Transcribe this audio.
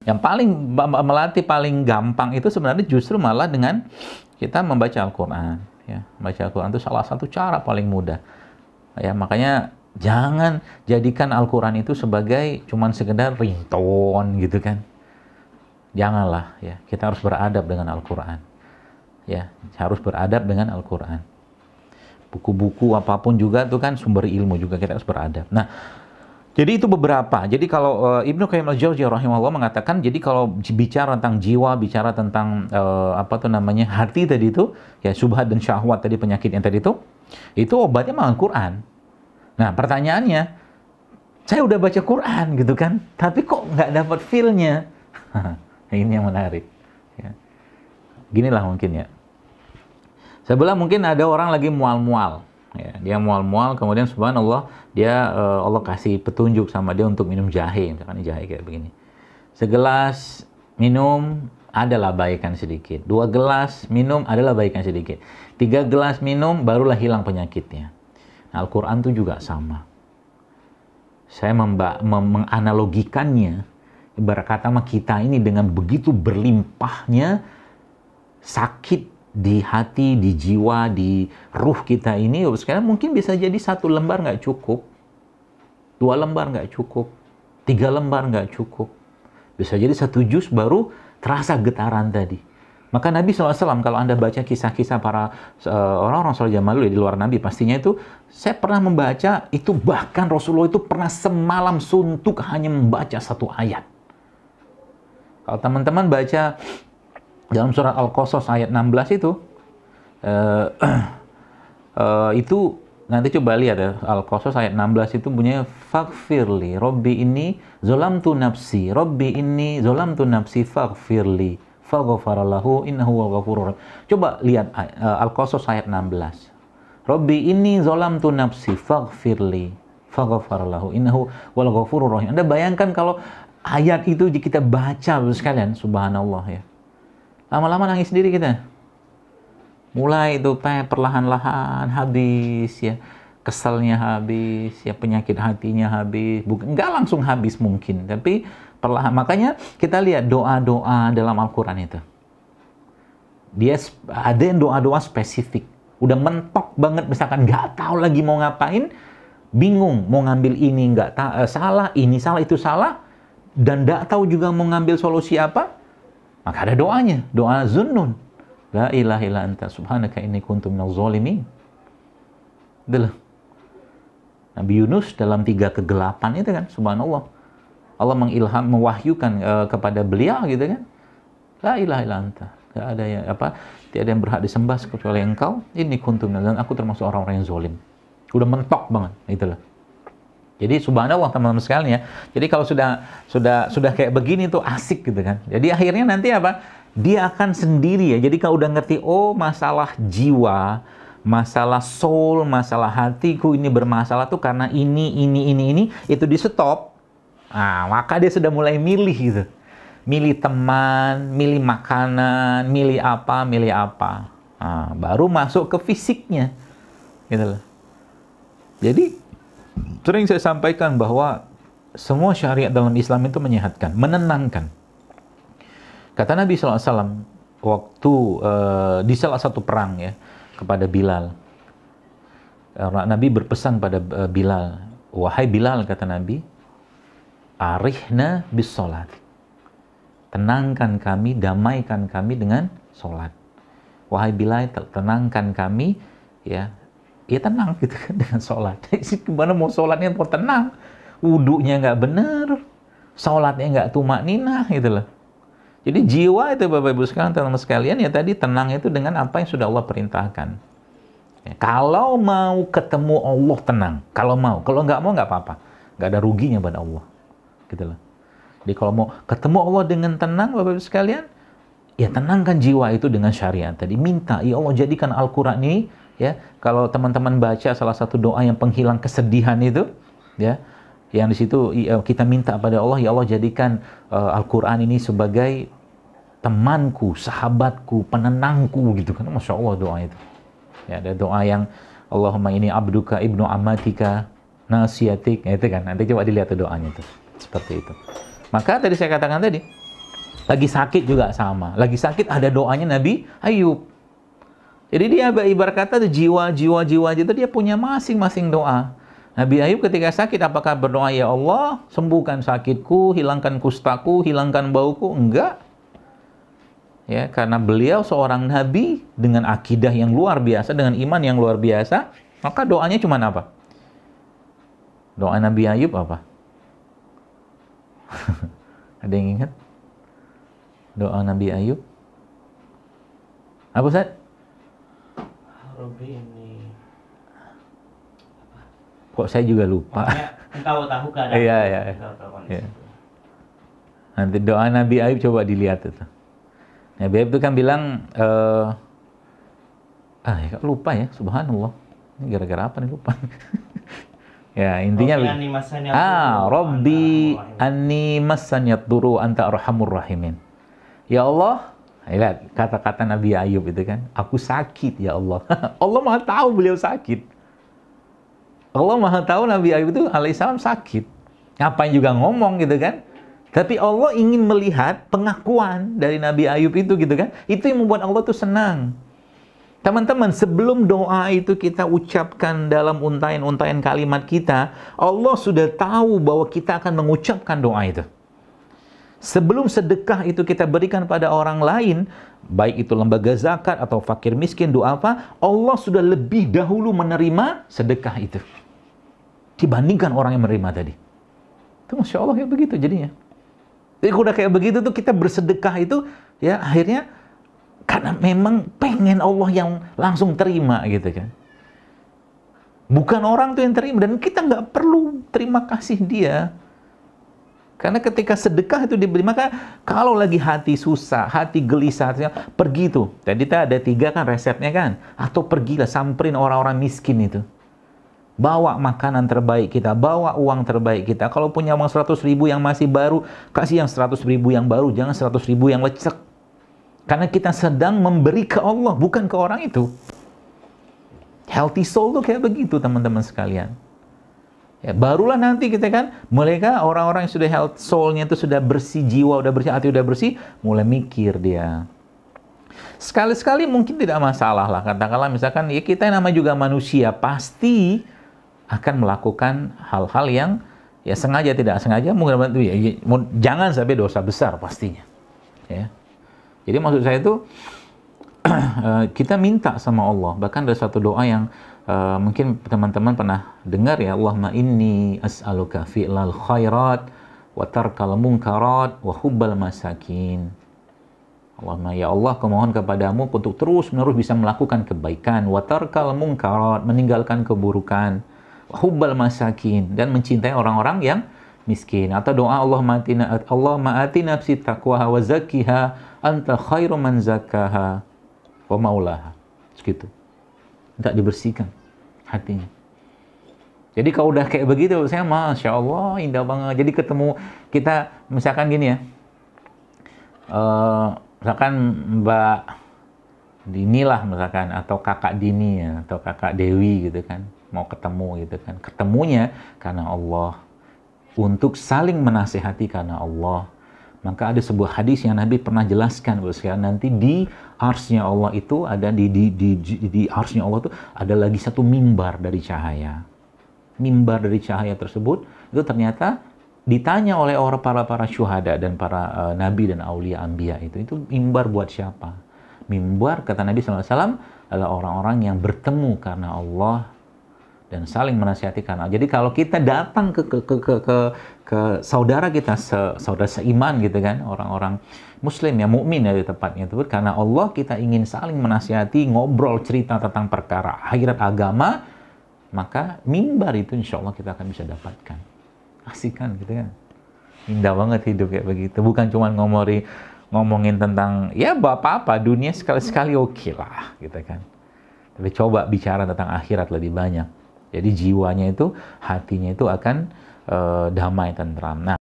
Yang paling melatih paling gampang itu sebenarnya justru malah dengan kita membaca Al-Quran. Ya, membaca Al-Quran itu salah satu cara paling mudah. Ya, makanya jangan jadikan Al-Quran itu sebagai cuman sekedar ringtone gitu kan. Janganlah, ya. Kita harus beradab dengan Al-Quran. Ya, harus beradab dengan Al-Quran. Buku-buku apapun juga itu kan sumber ilmu juga, kita harus beradab. Nah, jadi itu beberapa. Jadi kalau Ibnu Qayyim al-Jauziyah rahimahullah mengatakan, jadi kalau bicara tentang jiwa, bicara tentang hati tadi itu, ya syubhat dan syahwat tadi, penyakitnya tadi itu obatnya mah Al-Quran. Nah, pertanyaannya, saya udah baca Quran gitu kan, tapi kok nggak dapat feel-nya? Ini yang menarik. Ya. Ginilah mungkin ya. Sebelah mungkin ada orang lagi mual-mual. Ya, dia mual-mual, kemudian subhanallah, Allah kasih petunjuk sama dia untuk minum jahe. Misalkan jahe kayak begini. Segelas minum, adalah baikan sedikit. 2 gelas minum, adalah baikan sedikit. 3 gelas minum, barulah hilang penyakitnya. Nah, Al-Quran itu juga sama. Saya menganalogikannya, ibarat kata kita ini dengan begitu berlimpahnya sakit di hati, di jiwa, di ruh kita ini, sekarang mungkin bisa jadi 1 lembar nggak cukup, 2 lembar nggak cukup, 3 lembar nggak cukup. Bisa jadi 1 juz baru terasa getaran tadi. Maka Nabi SAW, kalau Anda baca kisah-kisah para orang-orang soleh zaman dulu di luar Nabi, pastinya itu, saya pernah membaca, itu bahkan Rasulullah itu pernah semalam suntuk hanya membaca 1 ayat. Kalau teman-teman baca dalam surat Al-Qasas ayat 16 itu nanti coba lihat ya, Al-Qasas ayat 16 itu bunyinya faghfirli Rabbi inni zolamtu nafsi Rabbi inni zolamtu nafsi faghfirli faghfaralahu innahu wal ghafurur rahim. Coba lihat Al-Qasas ayat 16. Rabbi inni zolamtu nafsi faghfirli faghfaralahu innahu wal ghafurur rahim. Anda bayangkan kalau ayat itu kita baca sekalian, subhanallah ya. Lama-lama nangis sendiri kita. Mulai itu perlahan-lahan habis ya. Keselnya habis, ya penyakit hatinya habis. Enggak langsung habis mungkin, tapi perlahan. Makanya kita lihat doa-doa dalam Al-Quran itu. Dia ada yang doa-doa spesifik. Udah mentok banget, misalkan nggak tahu lagi mau ngapain, bingung mau ngambil ini, salah, ini salah, itu salah, dan nggak tahu juga mau ngambil solusi apa. Maka ada doanya, doa Zunnun. La ilaha illa anta subhanaka inni kuntu minaz zalimin. Itulah. Nabi Yunus dalam 3 kegelapan itu kan, subhanallah. Allah mewahyukan kepada beliau gitu kan. La ilaha illa anta. Enggak ada yang tiada yang berhak disembah kecuali Engkau. Inni kuntu minaz, dan aku termasuk orang-orang yang zalim. Udah mentok banget, itulah. Jadi subhanallah teman-teman sekalian ya. Jadi kalau sudah kayak begini tuh asik gitu kan. Jadi akhirnya nanti apa? Dia akan sendiri ya. Jadi kalau udah ngerti, oh masalah jiwa, masalah soul, masalah hatiku ini bermasalah tuh karena ini, itu di stop. Nah, maka dia sudah mulai milih gitu. Milih teman, milih makanan, milih apa. Nah, baru masuk ke fisiknya. Gitu loh. Jadi sering saya sampaikan bahwa semua syariat dalam Islam itu menyehatkan, menenangkan. Kata Nabi SAW waktu di salah satu perang ya kepada Bilal. Nabi berpesan pada Bilal, wahai Bilal, kata Nabi, arihna bis sholat. Tenangkan kami, damaikan kami dengan sholat. Wahai Bilal, tenangkan kami ya. Ya tenang gitu kan dengan sholat. Gimana mau sholatnya mau tenang? Wudunya nggak bener, sholatnya nggak tumakninah gitu loh. Jadi jiwa itu Bapak Ibu sekalian, teman-teman sekalian, ya tadi tenang itu dengan apa yang sudah Allah perintahkan. Ya, kalau mau ketemu Allah tenang, kalau nggak mau nggak apa-apa, nggak ada ruginya pada Allah, gitu loh. Jadi kalau mau ketemu Allah dengan tenang Bapak Ibu sekalian, ya tenangkan jiwa itu dengan syariat tadi. Minta, ya Allah jadikan Al-Quran ini. Ya, kalau teman-teman baca salah satu doa yang penghilang kesedihan itu, ya, yang di situ kita minta pada Allah, ya Allah jadikan Al-Quran ini sebagai temanku, sahabatku, penenangku, gitu kan, masya Allah doa itu. Ya, ada doa yang Allahumma ini abduka ibnu amatika nasiyatik, ya, itu kan. Nanti coba dilihat doanya itu, seperti itu. Maka tadi saya katakan tadi, Lagi sakit juga sama. Lagi sakit ada doanya Nabi Ayub. Jadi dia ibarat kata jiwa-jiwa itu dia punya masing-masing doa. Nabi Ayub ketika sakit apakah berdoa, ya Allah sembuhkan sakitku, hilangkan kustaku, hilangkan bauku? Enggak. Ya, karena beliau seorang nabi dengan akidah yang luar biasa, dengan iman yang luar biasa, maka doanya cuma apa? Doa Nabi Ayub apa? Ada yang ingat? Doa Nabi Ayub? Apa Ustaz? Robbi ini. Kok saya juga lupa. Engkau tahu keadaan. Iya. Ya. Nanti doa Nabi Ayub coba dilihat itu. Nabi Ayub itu kan bilang, ya lupa ya, subhanallah. Ini gara-gara apa nih lupa? Ya intinya, Rabbi anni massanyat duru anta arhamur rahimin. Ya Allah, lihat kata-kata Nabi Ayub itu kan, aku sakit ya Allah. Allah Maha tahu beliau sakit. Allah Maha tahu Nabi Ayub itu alaihissalam sakit. Ngapain juga ngomong gitu kan? Tapi Allah ingin melihat pengakuan dari Nabi Ayub itu gitu kan? Itu yang membuat Allah tuh senang. Teman-teman, sebelum doa itu kita ucapkan dalam untayan-untayan kalimat kita, Allah sudah tahu bahwa kita akan mengucapkan doa itu. Sebelum sedekah itu kita berikan pada orang lain, baik itu lembaga zakat atau fakir miskin, doa apa, Allah sudah lebih dahulu menerima sedekah itu dibandingkan orang yang menerima tadi. Itu Masya Allah kayak begitu jadinya. Jadi udah kayak begitu tuh kita bersedekah itu, ya akhirnya karena memang pengen Allah yang langsung terima gitu kan. Bukan orang tuh yang terima, dan kita nggak perlu terima kasih dia. Karena ketika sedekah itu diberi, maka kalau lagi hati susah, hati gelisah, pergi tuh. Jadi ada 3 kan resepnya kan. Atau pergilah samperin orang-orang miskin itu. Bawa makanan terbaik kita, bawa uang terbaik kita. Kalau punya uang 100.000 yang masih baru, kasih yang 100.000 yang baru, jangan 100.000 yang lecek. Karena kita sedang memberi ke Allah, bukan ke orang itu. Healthy soul tuh kayak begitu teman-teman sekalian. Ya, barulah nanti kita kan, mereka orang-orang yang sudah health soul-nya itu sudah bersih, jiwa udah bersih, hati udah bersih, mulai mikir dia. Sekali-sekali mungkin tidak masalah lah, katakanlah misalkan ya kita namanya juga manusia, pasti akan melakukan hal-hal yang ya sengaja tidak sengaja, mungkin jangan sampai dosa besar pastinya. Ya. Jadi maksud saya itu kita minta sama Allah, bahkan ada satu doa yang mungkin teman-teman pernah dengar ya, Allahumma inni as'aluka fi'lal khairat wa tarkal munkarat wa hubbal masakin. Allahumma ya Allah, kumohon kepadamu untuk terus-menerus bisa melakukan kebaikan, wa tarkal munkarat, meninggalkan keburukan, wa hubbal masakin, dan mencintai orang-orang yang miskin. Atau doa Allahumma ati nafsi taqwaha wa zakkiha anta khairu man zakkaha wa maulaha. Segitu. Minta dibersihkan hatinya. Jadi kalau udah kayak begitu, saya Masya Allah, indah banget. Jadi ketemu kita, misalkan gini ya, misalkan Mbak Dini lah misalkan, atau kakak Dini ya, atau kakak Dewi gitu kan, mau ketemu gitu kan. Ketemunya karena Allah, untuk saling menasihati karena Allah. Maka ada sebuah hadis yang Nabi pernah jelaskan bahwa nanti di arsy-nya Allah itu ada di arsy-nya Allah itu ada lagi satu mimbar dari cahaya. Mimbar dari cahaya tersebut itu ternyata ditanya oleh para syuhada dan para nabi dan aulia anbiya itu mimbar buat siapa? Mimbar kata Nabi SAW adalah orang-orang yang bertemu karena Allah dan saling menasihati karena Allah. Jadi kalau kita datang ke saudara kita, saudara seiman gitu kan, orang-orang muslim ya, mukmin ya di tepatnya itu, karena Allah kita ingin saling menasihati, ngobrol cerita tentang perkara akhirat agama, maka mimbar itu insya Allah kita akan bisa dapatkan. Asik kan gitu kan, indah banget hidup kayak begitu, bukan cuma ngomongin tentang ya apa-apa dunia, sekali-sekali oke lah gitu kan, tapi coba bicara tentang akhirat lebih banyak. Jadi jiwanya itu, hatinya itu akan damai, tentram. Nah,